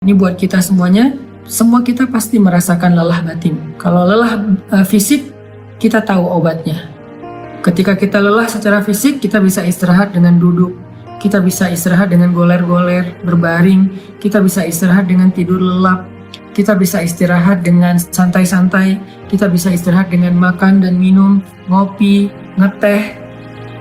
Ini buat kita semuanya, semua kita pasti merasakan lelah batin. Kalau lelah fisik, kita tahu obatnya. Ketika kita lelah secara fisik, kita bisa istirahat dengan duduk. Kita bisa istirahat dengan goler-goler, berbaring. Kita bisa istirahat dengan tidur lelap. Kita bisa istirahat dengan santai-santai. Kita bisa istirahat dengan makan dan minum, ngopi, ngeteh,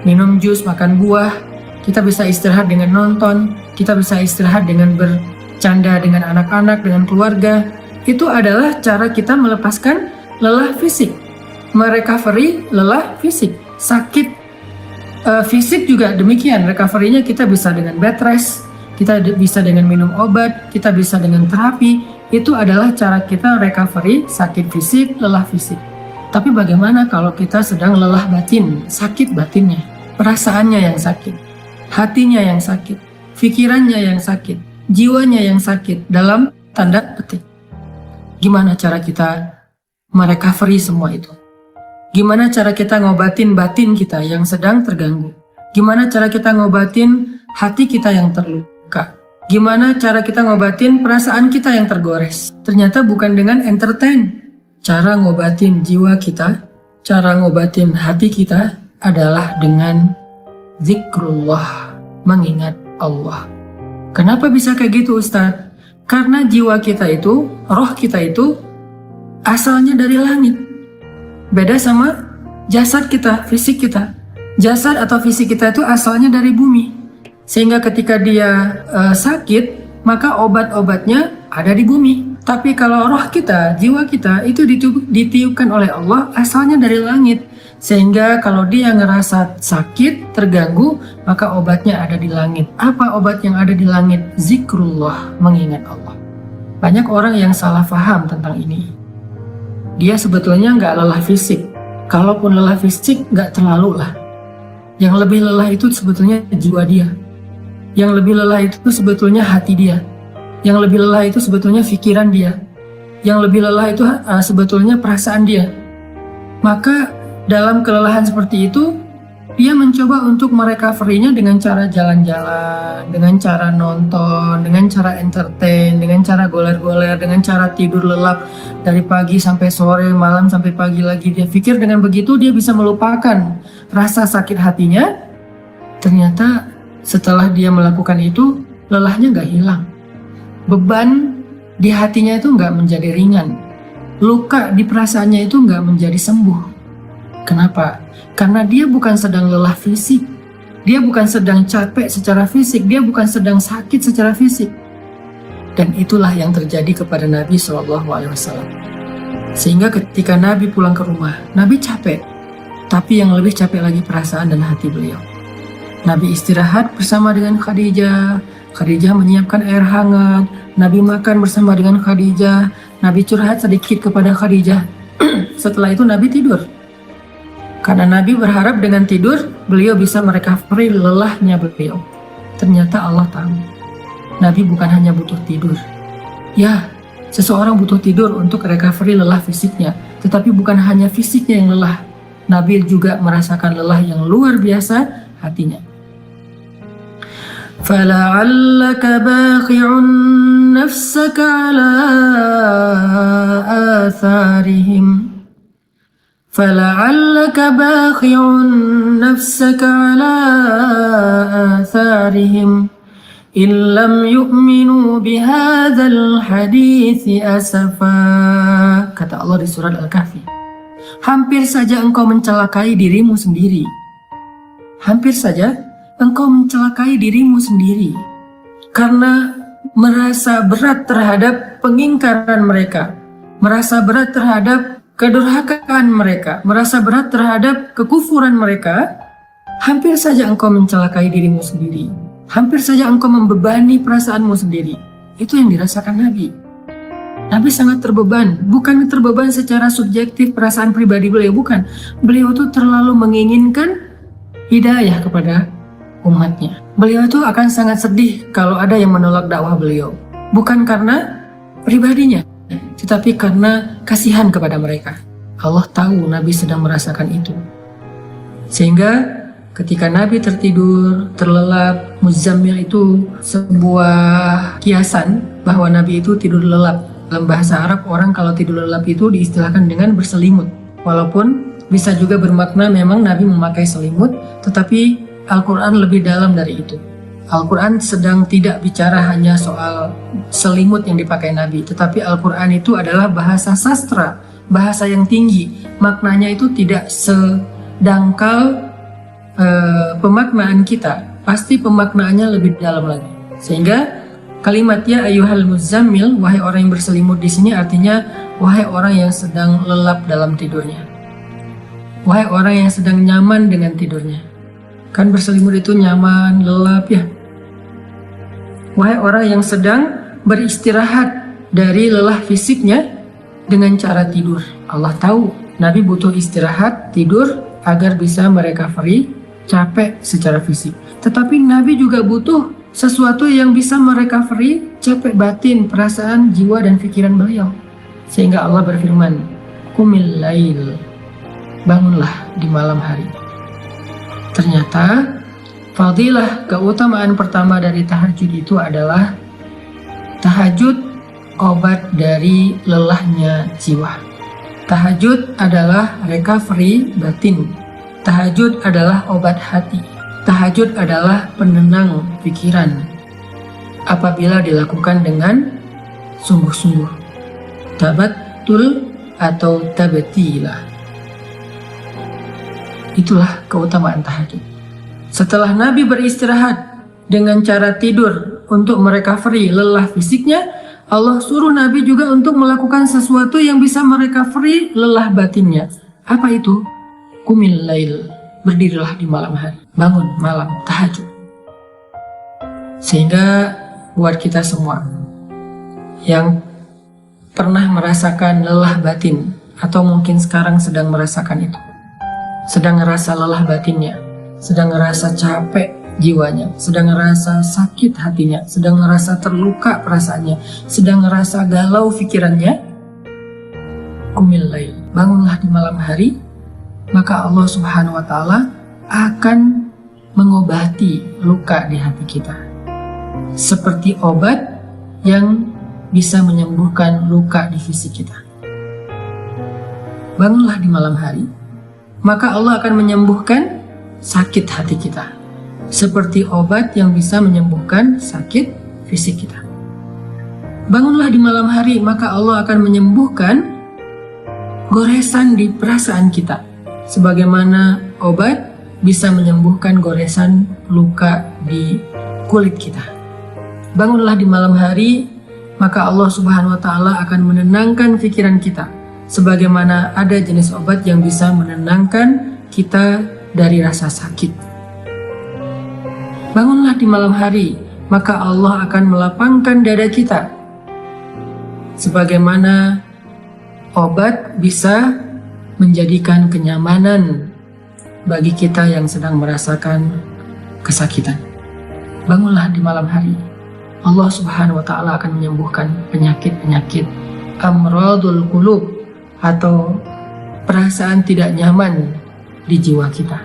minum jus, makan buah. Kita bisa istirahat dengan nonton. Kita bisa istirahat dengan bercanda dengan anak-anak, dengan keluarga. Itu adalah cara kita melepaskan lelah fisik. Merecovery lelah fisik. Sakit fisik juga demikian. Recovery-nya kita bisa dengan bed rest, kita bisa dengan minum obat, kita bisa dengan terapi. Itu adalah cara kita recovery sakit fisik, lelah fisik. Tapi bagaimana kalau kita sedang lelah batin, sakit batinnya, perasaannya yang sakit, hatinya yang sakit, pikirannya yang sakit, jiwanya yang sakit, dalam tanda petik. Gimana cara kita merecovery semua itu? Gimana cara kita ngobatin batin kita yang sedang terganggu? Gimana cara kita ngobatin hati kita yang terluka? Gimana cara kita ngobatin perasaan kita yang tergores? Ternyata bukan dengan entertain. Cara ngobatin jiwa kita, cara ngobatin hati kita adalah dengan zikrullah, mengingat Allah. Kenapa bisa kayak gitu, Ustadz? Karena jiwa kita itu, roh kita itu asalnya dari langit. Beda sama jasad kita, fisik kita. Jasad atau fisik kita itu asalnya dari bumi. Sehingga ketika dia sakit, maka obat-obatnya ada di bumi. Tapi kalau roh kita, jiwa kita itu ditiupkan oleh Allah asalnya dari langit. Sehingga kalau dia ngerasa sakit, terganggu, maka obatnya ada di langit. Apa obat yang ada di langit? Zikrullah, mengingat Allah. Banyak orang yang salah paham tentang ini. Dia sebetulnya nggak lelah fisik. Kalaupun lelah fisik, nggak terlalu lah. Yang lebih lelah itu sebetulnya jiwa dia. Yang lebih lelah itu sebetulnya hati dia. Yang lebih lelah itu sebetulnya pikiran dia. Yang lebih lelah itu sebetulnya perasaan dia. Maka dalam kelelahan seperti itu, dia mencoba untuk merecovery-nya dengan cara jalan-jalan, dengan cara nonton, dengan cara entertain, dengan cara goler-goler, dengan cara tidur lelap dari pagi sampai sore, malam sampai pagi lagi. Dia pikir dengan begitu dia bisa melupakan rasa sakit hatinya. Ternyata setelah dia melakukan itu, lelahnya gak hilang. Beban di hatinya itu gak menjadi ringan. Luka di perasaannya itu gak menjadi sembuh. Kenapa? Karena dia bukan sedang lelah fisik. Dia bukan sedang capek secara fisik. Dia bukan sedang sakit secara fisik. Dan itulah yang terjadi kepada Nabi SAW. Sehingga ketika Nabi pulang ke rumah, Nabi capek. Tapi yang lebih capek lagi perasaan dan hati beliau. Nabi istirahat bersama dengan Khadijah. Khadijah menyiapkan air hangat. Nabi makan bersama dengan Khadijah. Nabi curhat sedikit kepada Khadijah. Setelah itu Nabi tidur. Karena Nabi berharap dengan tidur, beliau bisa merecovery lelahnya beliau. Ternyata Allah tahu, Nabi bukan hanya butuh tidur. Ya, seseorang butuh tidur untuk recovery lelah fisiknya. Tetapi bukan hanya fisiknya yang lelah. Nabi juga merasakan lelah yang luar biasa hatinya. فَلَعَلَّكَ بَاخِعٌ نَفْسَكَ عَلَىٰ آثَارِهِمْ فَلَعَلَّكَ بَاخِعٌ نَفْسَكَ عَلَىٰ آثَارِهِمْ إِن لَّمْ يُؤْمِنُوا بِهَذَا الْحَدِيثِ أَسَفًا. Kata Allah di surat Al-Kahfi. Hampir saja engkau mencelakai dirimu sendiri. Hampir saja engkau mencelakai dirimu sendiri. Karena merasa berat terhadap pengingkaran mereka. Merasa berat terhadap kedurhakaan mereka, merasa berat terhadap kekufuran mereka, hampir saja engkau mencelakai dirimu sendiri. Hampir saja engkau membebani perasaanmu sendiri. Itu yang dirasakan Nabi. Nabi sangat terbeban, bukan terbeban secara subjektif perasaan pribadi beliau, bukan. Beliau itu terlalu menginginkan hidayah kepada umatnya. Beliau itu akan sangat sedih kalau ada yang menolak dakwah beliau. Bukan karena pribadinya, tetapi karena kasihan kepada mereka. Allah tahu Nabi sedang merasakan itu. Sehingga Ketika Nabi tertidur, terlelap, Muzammil itu sebuah kiasan bahwa Nabi itu tidur lelap. Dalam bahasa Arab, orang kalau tidur lelap itu diistilahkan dengan berselimut. Walaupun bisa juga bermakna memang Nabi memakai selimut, tetapi Al-Quran lebih dalam dari itu. Al-Quran sedang tidak bicara hanya soal selimut yang dipakai Nabi, tetapi Al-Quran itu adalah bahasa sastra, bahasa yang tinggi. Maknanya itu tidak sedangkal pemaknaan kita, pasti pemaknaannya lebih dalam lagi. Sehingga kalimat ya ayyuhal muzammil, wahai orang yang berselimut di sini artinya wahai orang yang sedang lelap dalam tidurnya. Wahai orang yang sedang nyaman dengan tidurnya. Kan berselimut itu nyaman, lelap ya. Wahai orang yang sedang beristirahat dari lelah fisiknya dengan cara tidur. Allah tahu Nabi butuh istirahat, tidur agar bisa merecovery capek secara fisik. Tetapi Nabi juga butuh sesuatu yang bisa merecovery capek batin, perasaan, jiwa dan pikiran beliau. Sehingga Allah berfirman, "Qumil lail." Bangunlah di malam hari. Ternyata fadilah, keutamaan pertama dari tahajud itu adalah tahajud obat dari lelahnya jiwa. Tahajud adalah recovery batin. Tahajud adalah obat hati. Tahajud adalah penenang pikiran apabila dilakukan dengan sungguh-sungguh. Tabattul atau tabatilah. Itulah keutamaan tahajud. Setelah Nabi beristirahat dengan cara tidur untuk merecovery lelah fisiknya, Allah suruh Nabi juga untuk melakukan sesuatu yang bisa merecovery lelah batinnya. Apa itu? Qumil lail, berdirilah di malam hari, bangun malam, tahajud. Sehingga buat kita semua yang pernah merasakan lelah batin, atau mungkin sekarang sedang merasakan itu, sedang ngerasa lelah batinnya, sedang ngerasa capek jiwanya, sedang ngerasa sakit hatinya, sedang ngerasa terluka perasaannya, sedang ngerasa galau pikirannya, qumil lail, bangunlah di malam hari, maka Allah Subhanahu wa Ta'ala akan mengobati luka di hati kita, seperti obat yang bisa menyembuhkan luka di fisik kita. Bangunlah di malam hari, maka Allah akan menyembuhkan sakit hati kita, seperti obat yang bisa menyembuhkan sakit fisik kita. Bangunlah di malam hari, maka Allah akan menyembuhkan goresan di perasaan kita, sebagaimana obat bisa menyembuhkan goresan luka di kulit kita. Bangunlah di malam hari, maka Allah Subhanahu wa Ta'ala akan menenangkan pikiran kita, sebagaimana ada jenis obat yang bisa menenangkan kita dari rasa sakit. Bangunlah di malam hari, maka Allah akan melapangkan dada kita, sebagaimana obat bisa menjadikan kenyamanan bagi kita yang sedang merasakan kesakitan. Bangunlah di malam hari, Allah Subhanahu wa Ta'ala akan menyembuhkan penyakit-penyakit amradul qulub, atau perasaan tidak nyaman di jiwa kita.